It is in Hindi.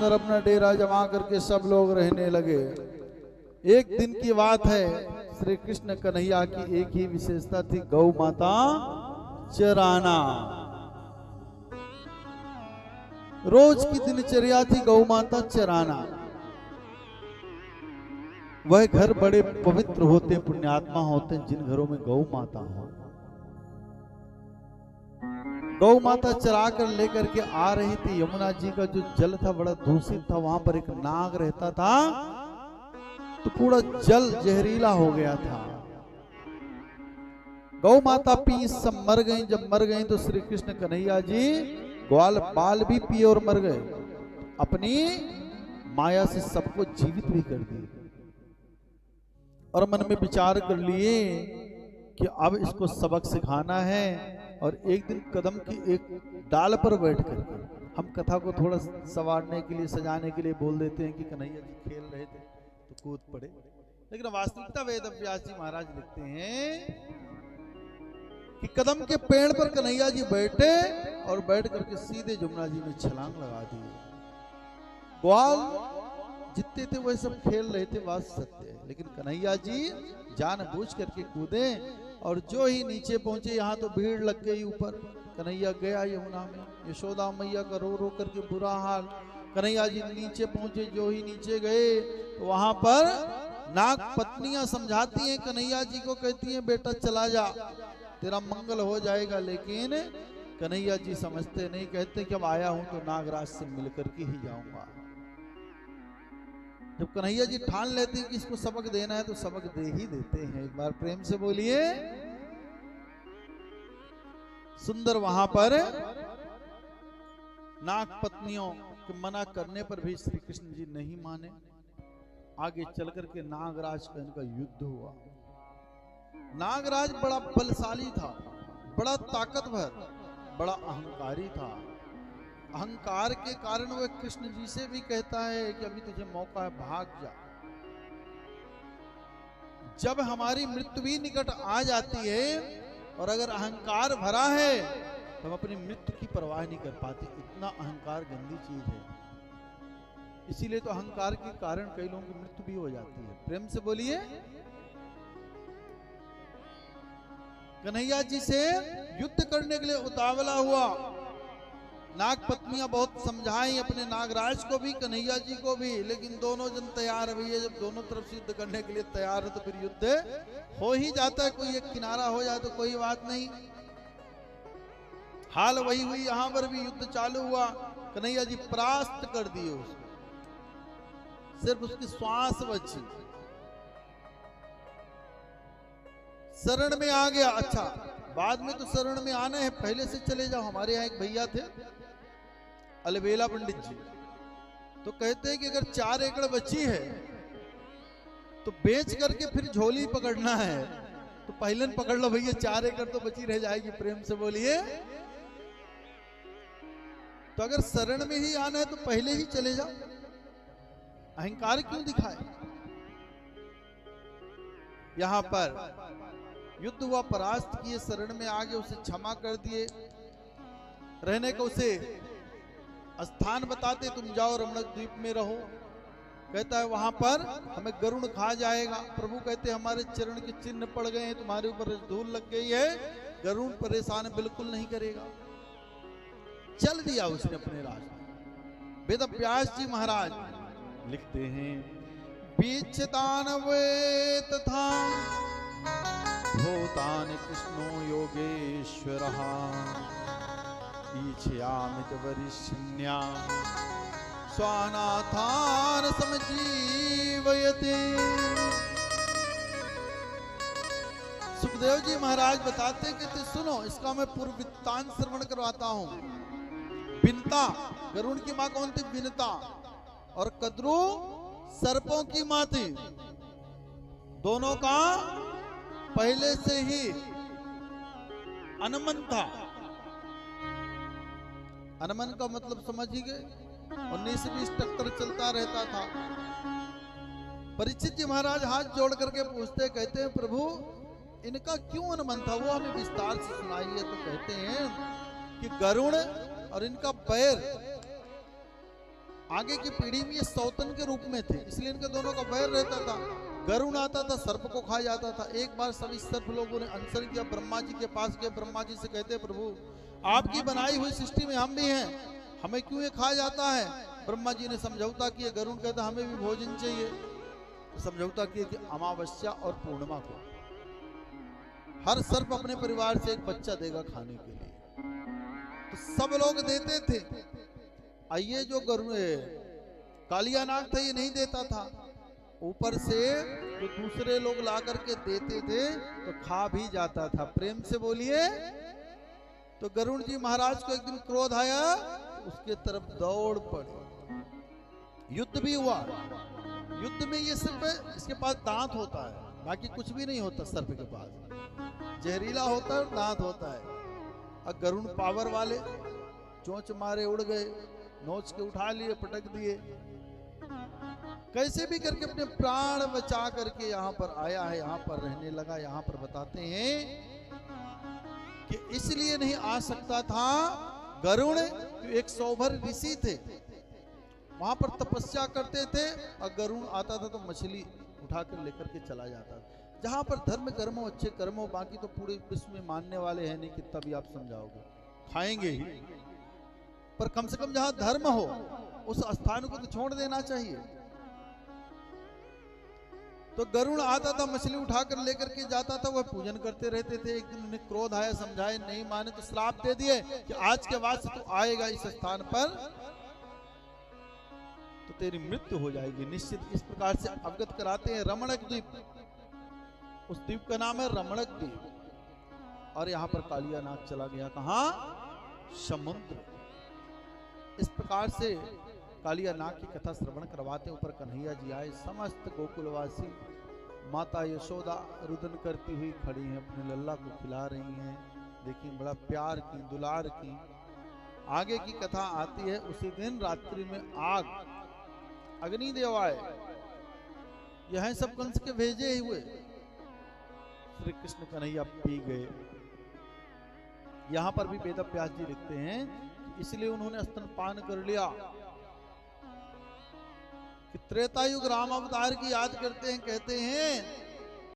अंदर अपना डेरा जमा करके सब लोग रहने लगे। एक दिन की बात है, श्री कृष्ण कन्हैया की एक ही विशेषता थी, गौ माता चराना। रोज की दिनचर्या थी गौ माता चराना। वह घर बड़े पवित्र होते, पुण्यात्मा होते जिन घरों में गौ माता हो। गौ माता चरा कर लेकर के आ रही थी। यमुना जी का जो जल था बड़ा दूषित था, वहां पर एक नाग रहता था, तो पूरा जल जहरीला हो गया था। गौ माता पी सब मर गई। जब मर गई तो श्री कृष्ण कन्हैया जी ग्वाल बाल भी पिए और मर गए। अपनी माया से सबको जीवित भी कर दिए और मन में विचार कर लिए कि अब इसको सबक सिखाना है। और एक दिन कदम की एक डाल पर बैठ करके, हम कथा को थोड़ा संवारने के लिए, सजाने के लिए बोल देते हैं कि कन्हैया जी खेल रहे थे तो कूद पड़े, लेकिन वास्तविकता वेद व्यास जी महाराज लिखते हैं कि कदम के पेड़ पर कन्हैया जी बैठे और बैठ करके सीधे जमुना जी में छलांग लगा दी। ग्वाल जितने थे वह सब खेल रहे थे, बात सत्य है, लेकिन कन्हैया जी जानबूझ करके कूदे और जो ही नीचे पहुंचे, यहाँ तो भीड़ लग गई ऊपर। कन्हैया गया यमुना में, यशोदा मैया का रो रो करके बुरा हाल। कन्हैया जी नीचे पहुंचे, जो ही नीचे गए तो वहां पर नाग पत्नियां समझाती हैं कन्हैया जी को, कहती हैं बेटा चला जा, तेरा मंगल हो जाएगा। लेकिन कन्हैया जी समझते नहीं, कहते कि अब आया हूं तो नागराज से मिलकर के ही जाऊंगा। जब कन्हैया जी ठान लेते हैं कि इसको सबक देना है तो सबक दे ही देते हैं। एक बार प्रेम से बोलिए। सुंदर वहां पर नाग पत्नियों के मना करने पर भी श्री कृष्ण जी नहीं माने। आगे चल करके नागराज का इनका युद्ध हुआ। नागराज बड़ा बलशाली था, बड़ा ताकतवर, बड़ा अहंकारी था। अहंकार के कारण वह कृष्ण जी से भी कहता है कि अभी तुझे मौका है, भाग जा। जब हमारी मृत्यु भी निकट आ जाती है और अगर अहंकार भरा है तो हम अपनी मृत्यु की परवाह नहीं कर पाते। इतना अहंकार गंदी चीज है। इसीलिए तो अहंकार के कारण कई लोगों की मृत्यु भी हो जाती है। प्रेम से बोलिए। कन्हैया जी से युद्ध करने के लिए उतावला हुआ। नाग पत्नियां बहुत समझाई अपने नागराज को भी, कन्हैया जी को भी, लेकिन दोनों जन तैयार है। भैया जब दोनों तरफ से युद्ध करने के लिए तैयार है तो फिर युद्ध हो ही जाता है। कोई एक किनारा हो जाए तो कोई बात नहीं। हाल वही हुई, यहां पर भी युद्ध चालू हुआ। कन्हैया जी परास्त कर दिए उसको, सिर्फ उसकी श्वास बची, शरण में आ गया। अच्छा, बाद में तो शरण में आना है, पहले से चले जाओ। हमारे यहाँ एक भैया थे अलबेला पंडित जी, तो कहते हैं कि अगर 4 एकड़ बची है तो बेच करके फिर झोली पकड़ना है, तो पहले पकड़ लो भैया, 4 एकड़ तो बची रह जाएगी। प्रेम से बोलिए। तो अगर शरण में ही आना है तो पहले ही चले जाओ, अहंकार क्यों दिखाए। यहां पर युद्ध हुआ, परास्त किए, शरण में आगे उसे क्षमा कर दिए, रहने को उसे स्थान बताते, तुम जाओ रमणक द्वीप में रहो। कहता है वहां पर हमें गरुण खा जाएगा। प्रभु कहते हमारे चरण के चिन्ह पड़ गए हैं, तुम्हारे ऊपर धूल लग गई है, गरुण परेशान बिल्कुल नहीं करेगा। चल दिया उसने अपने रास्ते। वेद व्यास जी महाराज लिखते हैं, बीच दानवे तथा भूतान कृष्णो योगेश्वरः ईच्छयामित वरिष्ण्या स्वानाथान समजीवयते। सुखदेव जी महाराज बताते कि सुनो, इसका मैं पूर्व वृत्तांत श्रवण करवाता हूं। बिनता, गरुण की मां कौन थी? बिनता। और कद्रू सर्पों की मां थी। दोनों का पहले से ही अनमन था। अनमन का मतलब समझ ही गए, 19-20 टक्कर चलता रहता था। परीक्षित जी महाराज हाथ जोड़ करके पूछते, कहते हैं प्रभु इनका क्यों अनमन था, वो हमें विस्तार से सुनाइए। तो कहते हैं कि गरुण और इनका पैर आगे की पीढ़ी में ये सौतन के रूप में थे, इसलिए इनके दोनों का वैर रहता था। गरुण आता था, सर्प को खा जाता था। एक बार सभी सर्प लोगों ने अनुसरण किया, ब्रह्मा जी के पास गए। ब्रह्मा जी से कहते, प्रभु आपकी बनाई हुई सृष्टि में हम भी हैं, हमें क्यों ये खा जाता है? ब्रह्मा जी ने समझौता किया। गरुण कहता हमें भी भोजन चाहिए। तो समझौता किया कि अमावस्या और पूर्णिमा को हर सर्प अपने परिवार से एक बच्चा देगा खाने के लिए। तो सब लोग देते थे। ये जो गरुड़ कालिया नाग था ये नहीं देता था, ऊपर से जो दूसरे लोग ला करके देते थे तो खा भी जाता था। प्रेम से बोलिए। तो गरुड़ जी महाराज को एक दिन क्रोध आया, उसके तरफ दौड़ पड़े। युद्ध भी हुआ। युद्ध में ये सिर्फ इसके पास दांत होता है, बाकी कुछ भी नहीं होता। सर्प के पास जहरीला होता है और दांत होता है। और गरुड़ पावर वाले, चोंच मारे उड़ गए, नोच के उठा लिए, पटक दिए। कैसे भी करके अपने प्राण बचा करके यहां पर आया है, यहां पर रहने लगा। यहां पर बताते हैं कि इसलिए नहीं आ सकता था गरुड़, एक सौभर ऋषि थे, वहां पर तपस्या करते थे। और गरुड़ आता था तो मछली उठाकर लेकर के चला जाता था। जहां पर धर्म कर्म हो, अच्छे कर्म हो, बाकी तो पूरे विश्व में मानने वाले हैं नहीं, कितना भी आप समझाओगे, खाएंगे ही। पर कम से कम जहां धर्म हो उस स्थान को तो छोड़ देना चाहिए। तो गरुड़ आता था, मछली उठाकर लेकर के जाता था, वह पूजन करते रहते थे। एक दिन उन्हें क्रोध आया, समझाए नहीं माने तो श्राप दे दिए कि आज के बाद से तू आएगा इस स्थान पर तो तेरी मृत्यु हो जाएगी निश्चित। इस प्रकार से अवगत कराते हैं। रमणक द्वीप, उस द्वीप का नाम है रमणक द्वीप। और यहां पर कालिया नाग चला गया, कहां? समुद्र। इस प्रकार से कालिया नाग की कथा श्रवण करवाते। ऊपर कन्हैया जी आए, समस्त गोकुलवासी, माता यशोदा रुदन करती हुई खड़ी हैं, अपने लल्ला को खिला रही हैं। देखिए बड़ा प्यार की, दुलार की। आगे की कथा आती है। उसी दिन रात्रि में आग, अग्निदेव आए। यह सब कंस के भेजे हुए। श्री कृष्ण कन्हैया पी गए। यहां पर भी वेद व्यास जी लिखते हैं इसलिए उन्होंने स्तनपान कर लिया। कि त्रेता युग राम अवतार की याद करते हैं, कहते हैं